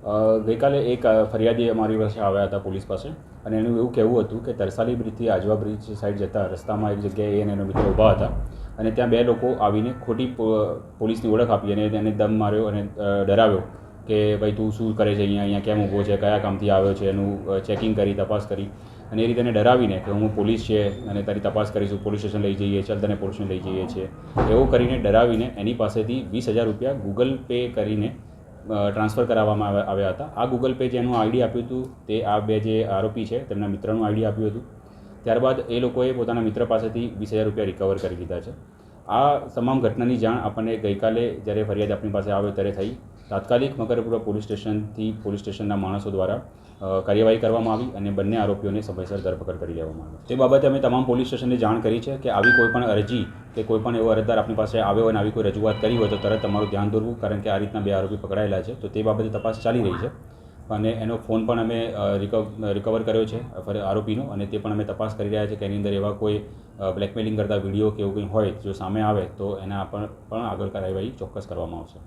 ગઈકાલે એક ફરિયાદી અમારી પાસે આવ્યા હતા પોલીસ પાસે અને એનું એવું કહેવું હતું કે તરસાલી બ્રિજથી આજવા બ્રિજ સાઈડ જતા રસ્તામાં એક જગ્યાએ એને એનો મિત્ર ઊભા હતા અને ત્યાં બે લોકો આવીને ખોટી પોલીસની ઓળખ આપી અને એને દમ માર્યો અને ડરાવ્યો કે ભાઈ તું શું કરે છે અહીંયા કેમ ઊભો છે, કયા કામથી આવ્યો છે, એનું ચેકિંગ કરી, તપાસ કરી અને એ રીતે એને ડરાવીને કે હું પોલીસ છે અને તારી તપાસ કરીશું, પોલીસ સ્ટેશન લઈ જઈએ, ચાલ તને પોલીસ સ્ટેશન લઈ જઈએ છીએ એવું કરીને ડરાવીને એની પાસેથી 20,000 રૂપિયા ગૂગલ પે કરીને ટ્રાન્સફર કરાવવામાં આવ્યા હતા. આ ગૂગલ પે જેનું આઈડી આપ્યું હતું તે આ બે જે આરોપી છે તેમના મિત્રનું આઈડી આપ્યું હતું. ત્યારબાદ એ લોકોએ પોતાના મિત્ર પાસેથી 20,000 રૂપિયા રિકવર કરી લીધા છે. આ તમામ ઘટનાની જાણ આપણને ગઈકાલે જ્યારે ફરિયાદ આપણી પાસે આવ્યો ત્યારે થઈ. તાત્કાલિક મકરપુરા પોલીસ સ્ટેશનના માણસો દ્વારા કાર્યવાહી કરવામાં આવી અને બંને આરોપીઓને સમયસર ધરપકડ કરી લેવામાં આવી. તે બાબતે અમે તમામ પોલીસ સ્ટેશનને જાણ કરી છે કે આવી કોઈ પણ અરજી કે કોઈ પણ એવો અરજદાર આપણી પાસે આવ્યો અને આવી કોઈ રજૂઆત કરી હોય તો તરત તમારું ધ્યાન દોરવું, કારણ કે આ રીતના બે આરોપી પકડાયેલા છે. તો તે બાબતે તપાસ ચાલી રહી છે અને એનો ફોન પણ અમે રિકવર કર્યો છે આરોપીનો અને તે પણ અમે તપાસ કરી રહ્યા છીએ કે એની અંદર એવા કોઈ બ્લેકમેલિંગ કરતા વિડીયો કે એવું કંઈ હોય જો સામે આવે તો એના પણ આગળ કાર્યવાહી ચોક્કસ કરવામાં આવશે.